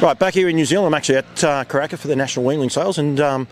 Right, back here in New Zealand, I'm actually at Karaka for the National Weanling Sales, and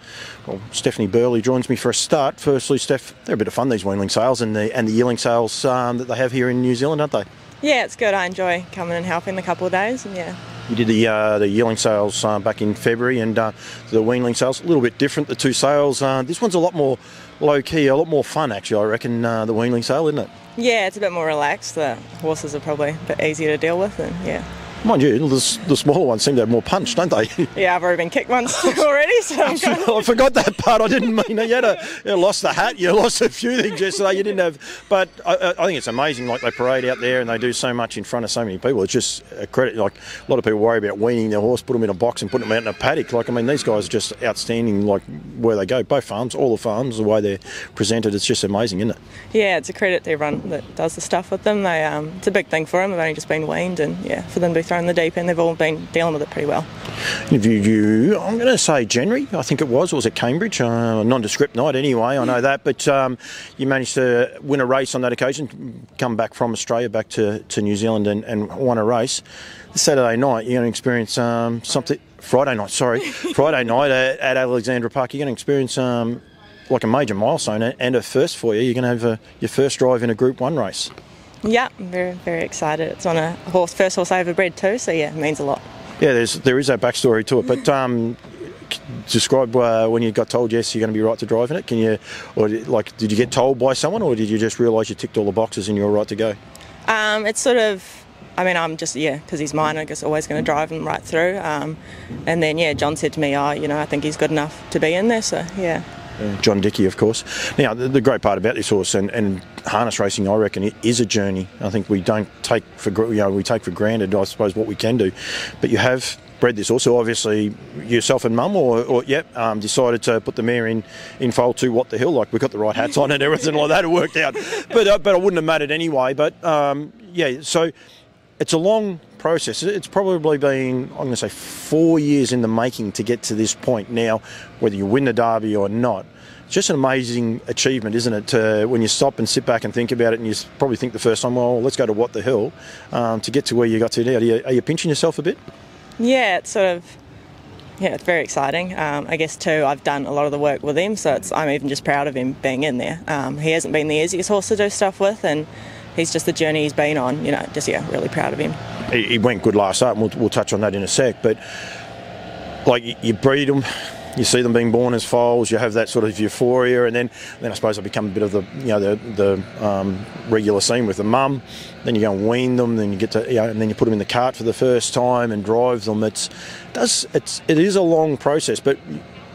Stephanie Burley joins me for a start. Firstly, Steph, they're a bit of fun, these weanling sales and the yearling sales that they have here in New Zealand, aren't they? Yeah, it's good. I enjoy coming and helping a couple of days, and yeah. You did the yearling sales back in February, and the weanling sales, a little bit different, the two sales. This one's a lot more low-key, a lot more fun, actually, I reckon, the weanling sale, isn't it? Yeah, it's a bit more relaxed. The horses are probably a bit easier to deal with, and yeah. Mind you, the smaller ones seem to have more punch, don't they? Yeah, I've already been kicked once already, so I'm kind of... I forgot that part. I didn't mean it. You lost the hat, you lost a few things yesterday you didn't have. But I think it's amazing, like they parade out there and they do so much in front of so many people. It's just a credit. Like a lot of people worry about weaning their horse, put them in a box and put them out in a paddock. Like, I mean, these guys are just outstanding, like where they go. Both farms, all the farms, the way they're presented, it's just amazing, isn't it? Yeah, it's a credit to everyone that does the stuff with them. It's a big thing for them. They've only just been weaned, and yeah, for them to be thrown in the deep end, they've all been dealing with it pretty well. Interviewed you, I'm going to say January, I think it was at Cambridge, nondescript night anyway, I know that, but you managed to win a race on that occasion, come back from Australia back to New Zealand and won a race. This Saturday night you're going to experience Friday night at Alexandra Park, you're going to experience like a major milestone and a first for you. You're going to have your first drive in a Group 1 race. Yeah, I'm very, very excited. It's on a first horse I ever bred too, so yeah, it means a lot. Yeah, there is that backstory to it, but describe when you got told yes, you're going to be right to drive in it. Can you, or like, did you get told by someone, or did you just realise you ticked all the boxes and you were right to go? It's sort of, I mean, I'm just, because he's mine, I guess always going to drive him right through. And then, yeah, John said to me, I think he's good enough to be in there, so yeah. John Dickey, of course. Now, the great part about this horse and harness racing, I reckon, it is a journey. I think we don't take for granted, I suppose, what we can do. But you have bred this horse, so obviously yourself and Mum, decided to put the mare in foal to What the Hill. Like, we got the right hats on and everything like that. It worked out, but I wouldn't have mattered anyway. But so it's a long process. It's probably been, I'm going to say, 4 years in the making to get to this point. Now, whether you win the Derby or not, it's just an amazing achievement, isn't it? When you stop and sit back and think about it, and you probably think the first time, well, let's go to What the Hill, to get to where you got to now. Are you pinching yourself a bit? Yeah, it's it's very exciting. I guess too, I've done a lot of the work with him, so I'm even just proud of him being in there. He hasn't been the easiest horse to do stuff with, and he's just the journey he's been on, really proud of him. He went good last start, and we'll touch on that in a sec, but like you breed them, you see them being born as foals, you have that sort of euphoria, and then I suppose it become a bit of the regular scene with the mum. Then you go and wean them, then you get to and then you put them in the cart for the first time and drive them. It is a long process, but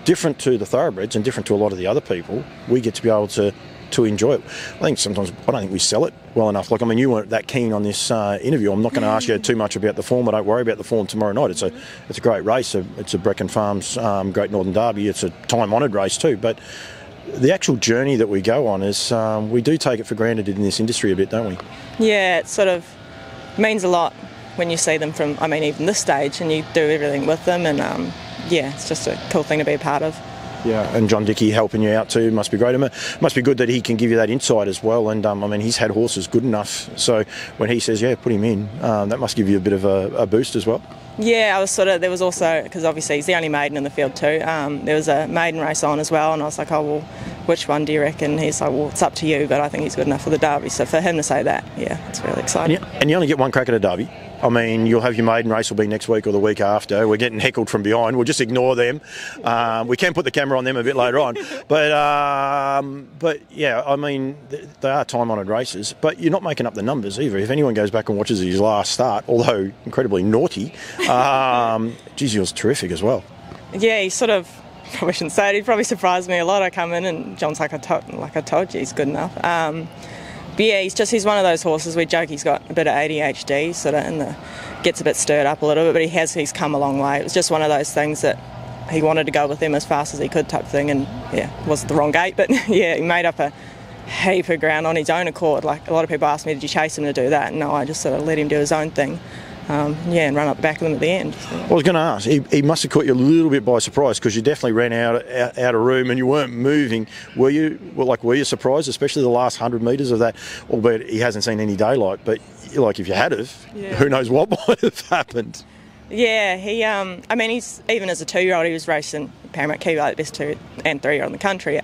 different to the thoroughbreds and different to a lot of the other people. We get to be able to enjoy it. I think sometimes I don't think we sell it well enough. Like, I mean, you weren't that keen on this interview. I'm not going to ask you too much about the form. I don't worry about the form tomorrow night. It's a great race. It's a Breckon Farms Great Northern Derby. It's a time-honoured race too. But the actual journey that we go on is we do take it for granted in this industry a bit, don't we? Yeah, it sort of means a lot when you see them from, even this stage, and you do everything with them, and it's just a cool thing to be a part of. Yeah, and John Dickey helping you out too must be great. It must be good that he can give you that insight as well. And he's had horses good enough. So when he says, put him in, that must give you a bit of a boost as well. Yeah, I was there was also, because obviously he's the only maiden in the field too, there was a maiden race on as well, and I was like, oh, well, which one do you reckon? He's like, well, it's up to you, but I think he's good enough for the Derby. So for him to say that, it's really exciting. And you only get one crack at a Derby. You'll have your maiden race will be next week or the week after. We're getting heckled from behind. We'll just ignore them. We can put the camera on them a bit later on. But they are time-honoured races. But you're not making up the numbers either. If anyone goes back and watches his last start, although incredibly naughty, he was terrific as well. Yeah, he sort of, probably shouldn't say it, he probably surprised me a lot. I come in and John's like I told you, he's good enough. But yeah, he's one of those horses, we joke he's got a bit of ADHD, gets a bit stirred up a little bit, but he's come a long way. It was just one of those things that he wanted to go with him as fast as he could type thing, and it wasn't the wrong gate, but he made up a heap of ground on his own accord. Like, a lot of people ask me, did you chase him to do that? No, I just sort of let him do his own thing. And run up the back of them at the end. So. I was going to ask, he must have caught you a little bit by surprise, because you definitely ran out of room and you weren't moving. Were you surprised, especially the last 100 metres of that? Albeit he hasn't seen any daylight, but if you had have, who knows what might have happened? Yeah, I mean, he's even as a 2-year-old, he was racing Paramount Kiwi, like the best 2 and 3-year-old in the country.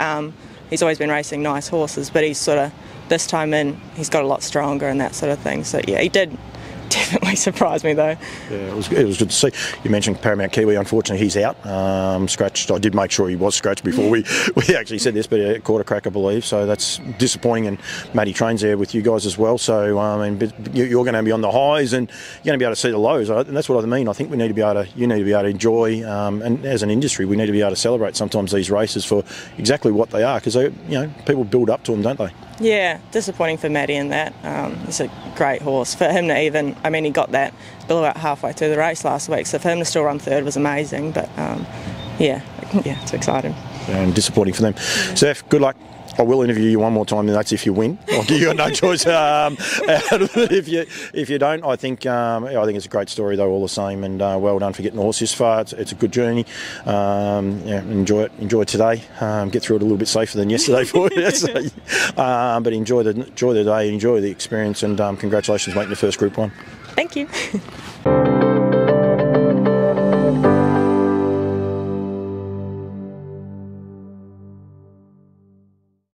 He's always been racing nice horses, but he's sort of, this time in, he's got a lot stronger and that sort of thing. So yeah, he did definitely surprised me though. Yeah, it was good to see. You mentioned Paramount Kiwi. Unfortunately, he's out, scratched. I did make sure he was scratched before we actually said this, but a quarter crack, I believe. So that's disappointing. And Matty trains there with you guys as well. So I mean, you're going to be on the highs and you're going to be able to see the lows. And that's what I mean. I think we need to be able to. You need to be able to enjoy. And as an industry, we need to be able to celebrate sometimes these races for exactly what they are, because people build up to them, don't they? Yeah, disappointing for Matty in that. It's a great horse. For him to even, I mean, he got that bill about halfway through the race last week, so for him to still run third was amazing. But yeah, it's exciting. And disappointing for them. Steph, good luck. I will interview you one more time, and that's if you win. You got no choice out of it. If you don't, I think it's a great story though, all the same. And well done for getting the horse this far. It's a good journey. Enjoy it. Enjoy today. Get through it a little bit safer than yesterday for you. But enjoy the day. Enjoy the experience. And congratulations, making the first Group 1. Thank you.